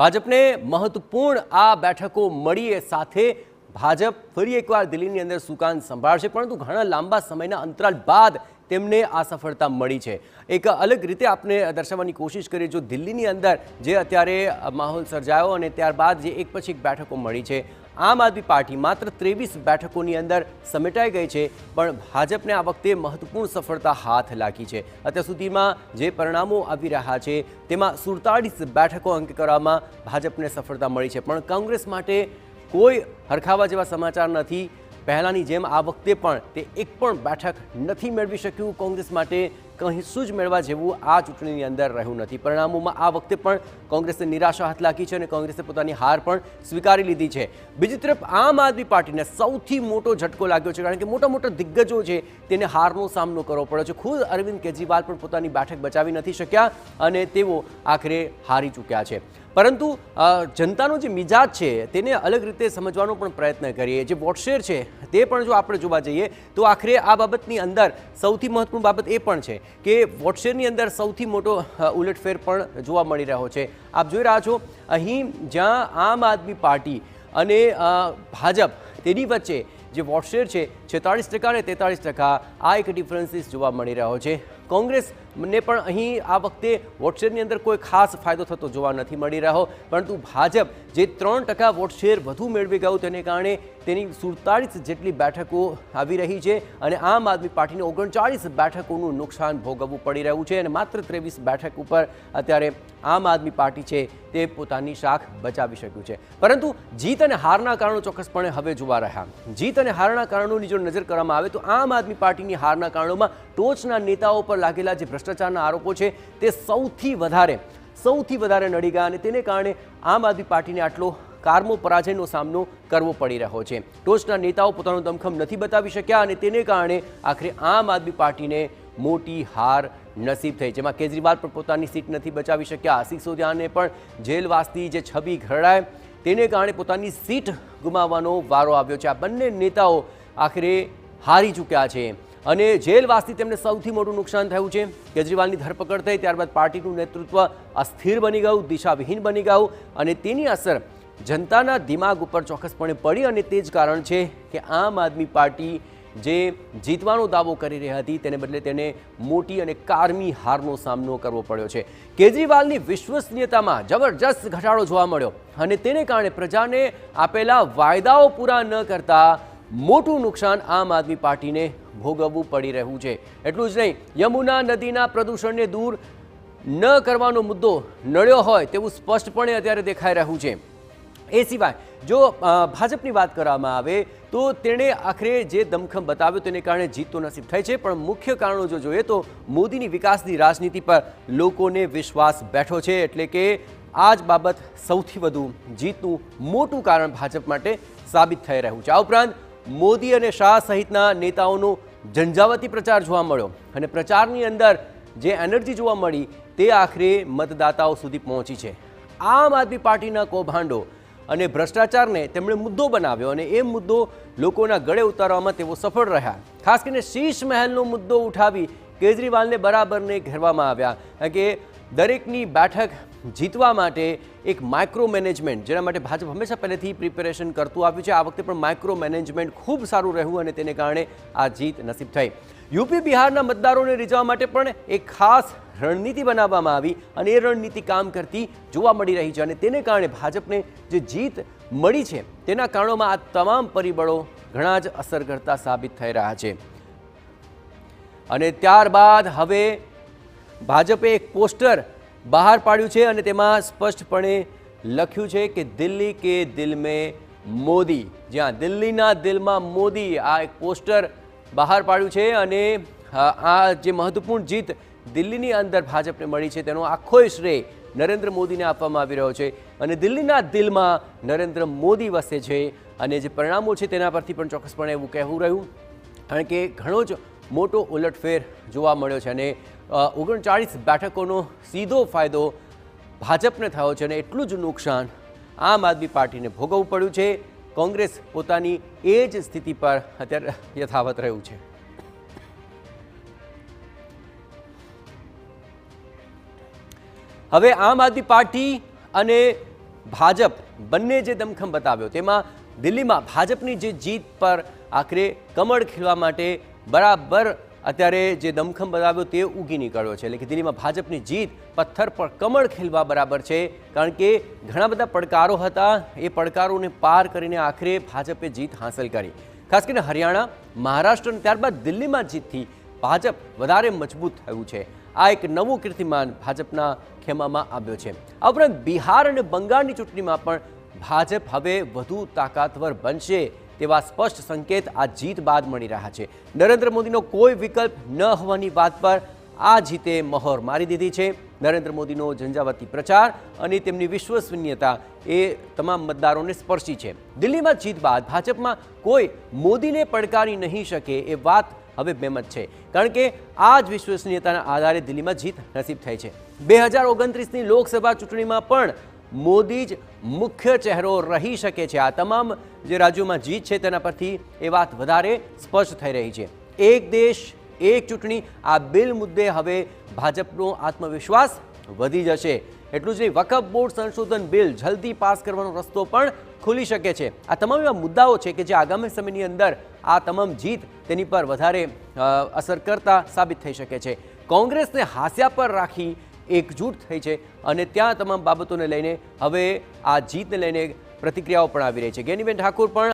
ભાજપને મહત્વપૂર્ણ આ બેઠકો મળી એ સાથે ભાજપ ફરી એકવાર દિલ્હીની અંદર સુકાન સંભાળશે, પરંતુ ઘણા લાંબા સમયના અંતરાલ બાદ તેમને આ સફળતા મળી છે। એક અલગ રીતે આપણે દર્શાવવાની કોશિશ કરીએ, જો દિલ્હીની અંદર જે અત્યારે માહોલ સર્જાયો અને ત્યારબાદ જે એક પછી એક બેઠકો મળી છે, આમ આદમી પાર્ટી માત્ર 23 બેઠકોની અંદર સમેટાઈ ગઈ છે, પણ ભાજપને આ વખતે મહત્વપૂર્ણ સફળતા હાથ લાગી છે। અત્યાર સુધીમાં જે પરિણામો આવી રહ્યા છે તેમાં 47 બેઠકો અંક કરવામાં ભાજપને સફળતા મળી છે, પણ કોંગ્રેસ માટે કોઈ હરખાવા જેવા સમાચાર નથી। પહેલાંની જેમ આ વખતે પણ તે એક પણ બેઠક નથી મેળવી શક્યું। કોંગ્રેસ માટે કહીશું જ મેળવા જેવું આ ચૂંટણીની અંદર રહ્યું નથી। પરિણામોમાં આ વખતે પણ કોંગ્રેસને નિરાશા હાથ લાગી છે અને કોંગ્રેસે પોતાની હાર પણ સ્વીકારી લીધી છે। બીજી તરફ આમ આદમી પાર્ટીને સૌથી મોટો ઝટકો લાગ્યો છે, કારણ કે મોટા મોટા દિગ્ગજો છે તેને હારનો સામનો કરવો પડ્યો છે। ખુદ અરવિંદ કેજરીવાલ પણ પોતાની બેઠક બચાવી નથી શક્યા અને તેઓ આખરે હારી ચૂક્યા છે। પરંતુ જનતાનો જે મિજાજ છે તેને અલગ રીતે સમજવાનો પણ પ્રયત્ન કરીએ। જે વોટશેર છે તે પણ જો આપણે જોવા જઈએ તો આખરે આ બાબતની અંદર સૌથી મહત્વપૂર્ણ બાબત એ પણ છે કે વોટશેરની અંદર સૌથી મોટો ઉલટફેર પણ જોવા મળી રહ્યો છે। આપ જોઈ રહ્યા છો અહીં જ્યાં આમ આદમી પાર્ટી અને ભાજપ તેની વચ્ચે જે વોટશેર છે 46% અને 43%, આ એક ડિફરન્સીસ જોવા મળી રહ્યો છે। કોંગ્રેસને પણ અહીં આ વખતે વોટશેરની અંદર કોઈ ખાસ ફાયદો થતો જોવા નથી મળી રહ્યો, પરંતુ ભાજપ જે 3% વોટશેર વધુ મેળવી ગયું તેને કારણે તેની 47 જેટલી બેઠકો આવી રહી છે અને આમ આદમી પાર્ટીને 39 બેઠકોનું નુકસાન ભોગવવું પડી રહ્યું છે અને માત્ર 23 બેઠક ઉપર અત્યારે આમ આદમી પાર્ટી છે તે પોતાની શાખ બચાવી શક્યું છે। પરંતુ જીત અને હારના કારણો ચોક્કસપણે હવે જોવા રહ્યા। જીત અને હારના કારણોની જો નજર કરવામાં આવે તો આમ આદમી પાર્ટીની હારના કારણોમાં ટોચના નેતાઓ પર લાગેલા જે ભ્રષ્ટાચારના આરોપો છે તે સૌથી વધારે નડી ગયા અને તેને કારણે આમ આદમી પાર્ટીને આટલો કારમો પરાજયનો સામનો કરવો પડી રહ્યો છે। ટોચના નેતાઓ પોતાનો દમખમ નથી બતાવી શક્યા અને તેને કારણે આખરે આમ આદમી પાર્ટીને મોટી હાર નસીબ થઈ, જેમાં કેજરીવાલ પણ પોતાની સીટ નથી બચાવી શક્યા। સિસોદિયાને પણ જેલવાસની જે છબી ઘડાય તેને કારણે પોતાની સીટ ગુમાવવાનો વારો આવ્યો છે। આ બંને નેતાઓ આખરે હારી ચૂક્યા છે અને જેલવાસથી તેમને સૌથી મોટું નુકસાન થયું છે। કેજરીવાલની ધરપકડ થઈ ત્યારબાદ પાર્ટીનું નેતૃત્વ અસ્થિર બની ગયું, દિશાવિહીન બની ગયું અને તેની અસર જનતાના દિમાગ ઉપર ચોક્કસપણે પડી અને તે જ કારણ છે કે આમ આદમી પાર્ટી જે જીતવાનો દાવો કરી રહી હતી તેને બદલે તેને મોટી અને કારમી હારનો સામનો કરવો પડ્યો છે। કેજરીવાલની વિશ્વસનીયતામાં જબરજસ્ત ઘટાડો જોવા મળ્યો અને તેને કારણે પ્રજાને આપેલા વાયદાઓ પૂરા ન કરતા મોટું નુકસાન આમ આદમી પાર્ટીને ભોગવવું પડી રહ્યું છે। એટલું જ નહીં, યમુના નદીના પ્રદૂષણને દૂર ન કરવાનો મુદ્દો નડ્યો હોય તેવું સ્પષ્ટપણે અત્યારે દેખાઈ રહ્યું છે। એ સિવાય જો ભાજપની વાત કરવામાં આવે તો તેણે આખરે જે દમખમ બતાવ્યો તેને કારણે જીત તો નસીબ થઈ છે, પણ મુખ્ય કારણો જો જોઈએ તો મોદીની વિકાસની રાજનીતિ પર લોકોને વિશ્વાસ બેઠો છે, એટલે કે આ જ બાબત સૌથી વધુ જીતનું મોટું કારણ ભાજપ માટે સાબિત થઈ રહ્યું છે। આ ઉપરાંત મોદી અને શાહ સહિતના નેતાઓનો ઝંઝાવતી પ્રચાર જોવા મળ્યો અને પ્રચારની અંદર જે એનર્જી જોવા મળી તે આખરે મતદાતાઓ સુધી પહોંચી છે। આમ આદમી પાર્ટીના કૌભાંડો અને ભ્રષ્ટાચારને તેમણે મુદ્દો બનાવ્યો અને એ મુદ્દો લોકોના ગળે ઉતારવામાં તેઓ સફળ રહ્યા। ખાસ કરીને શીશ મહેલનો મુદ્દો ઉઠાવી કેજરીવાલને બરાબરને ઘેરવામાં આવ્યા, કારણ કે દરેકની બેઠક જીતવા માટે એક માઇક્રો મેનેજમેન્ટ, જેના માટે ભાજપ હંમેશા પહેલેથી પ્રિપેરેશન કરતું આવ્યું છે, આ વખતે પણ માઇક્રો મેનેજમેન્ટ ખૂબ સારું રહ્યું અને તેને કારણે આ જીત નસીબ થઈ। યુપી બિહારના મતદારોને રીઝવવા માટે પણ એક ખાસ રણનીતિ બનાવવામાં આવી અને એ રણનીતિ કામ કરતી જોવા મળી રહી છે અને તેને કારણે ભાજપને જે જીત મળી છે તેના કારણોમાં આ તમામ પરિબળો ઘણા જ અસર કરતા સાબિત થઈ રહ્યા છે। અને ત્યારબાદ હવે ભાજપે એક પોસ્ટર બહાર પાડ્યું છે અને તેમાં સ્પષ્ટપણે લખ્યું છે કે દિલ્હી કે દિલ મેં મોદી, જ્યાં દિલ્હીના દિલમાં મોદી, આ એક પોસ્ટર બહાર પાડ્યું છે અને આ જે મહત્વપૂર્ણ જીત દિલ્હીની અંદર ભાજપને મળી છે તેનો આખો શ્રેય નરેન્દ્ર મોદીને આપવામાં આવી રહ્યો છે અને દિલ્હીના દિલમાં નરેન્દ્ર મોદી વસે છે અને જે પરિણામો છે તેના પરથી પણ ચોક્કસપણે એવું કહેવું રહ્યું, કારણ કે ઘણો જ મોટો ઉલટફેર જોવા મળ્યો છે અને 39 બેઠકોનો સીધો ફાયદો ભાજપને થયો છે અને એટલું જ નુકસાન આમ આદમી પાર્ટીને ભોગવવું પડ્યું છે। કોંગ્રેસ પોતાની એ જ સ્થિતિ પર અત્યારે યથાવત રહ્યું છે। હવે આમ આદમી પાર્ટી અને ભાજપ બંને જે દમખમ બતાવ્યો તેમાં દિલ્હીમાં ભાજપની જે જીત પર આખરે કમળ ખીલવા માટે બરાબર અત્યારે જે દમખમ બતાવ્યો તે ઉગી નીકળ્યો છે. એટલે કે દિલ્હીમાં ભાજપની જીત પથ્થર પર કમળ ખીલવા બરાબર છે, કારણ કે ઘણા બધા પડકારો હતા, એ પડકારોને પાર કરીને આખરે ભાજપે જીત હાંસલ કરી. ખાસ કરીને હરિયાણા, મહારાષ્ટ્ર અને ત્યારબાદ દિલ્હીમાં જીતથી ભાજપ વધારે મજબૂત થયું છે. આ એક નવું કીર્તિમાન ભાજપના ખેમામાં આવ્યો છે. આ ઉપરાંત બિહાર અને બંગાળની ચૂંટણીમાં પણ ભાજપ હવે વધુ તાકાતવર બનશે તેવા સ્પષ્ટ સંકેત આ જીત બાદ મળી રહ્યા છે. નરેન્દ્ર મોદીનો કોઈ વિકલ્પ ન હોવાની વાત પર આ જીતે મહોર મારી દીધી છે. નરેન્દ્ર મોદીનો ઝંઝાવાતી પ્રચાર અને તેમની વિશ્વસનીયતા એ તમામ મતદારોને સ્પર્શી છે. દિલ્હીમાં જીત બાદ ભાજપમાં કોઈ મોદીને પડકારી નહીં શકે એ વાત હવે બેમત છે, કારણ કે આ જ વિશ્વસનીયતાના આધારે દિલ્હીમાં જીત નસીબ થઈ છે. 2029ની લોકસભા ચૂંટણીમાં પણ મોદી જ મુખ્ય ચહેરો રહી શકે છે. આ તમામ જે રાજ્યોમાં જીત છે તેના પરથી એ વાત વધારે સ્પષ્ટ થઈ રહી છે. એક દેશ એક ચૂંટણી, આ બિલ મુદ્દે હવે ભાજપનો આત્મવિશ્વાસ વધી જશે. એટલું જ નહીં, વકફ બોર્ડ સંશોધન બિલ જલ્દી પાસ કરવાનો રસ્તો પણ ખુલી શકે છે. આ તમામ એવા મુદ્દાઓ છે કે જે આગામી સમયની અંદર આ તમામ જીત તેની પર વધારે અસર કરતા સાબિત થઈ શકે છે. કોંગ્રેસને હાસ્યા પર રાખી એકજૂટ થઈ છે અને ત્યાં તમામ બાબતોને લઈને હવે આ જીતને લઈને પ્રતિક્રિયાઓ પણ આવી રહી છે. જ્ઞાનીબેન ઠાકુર પણ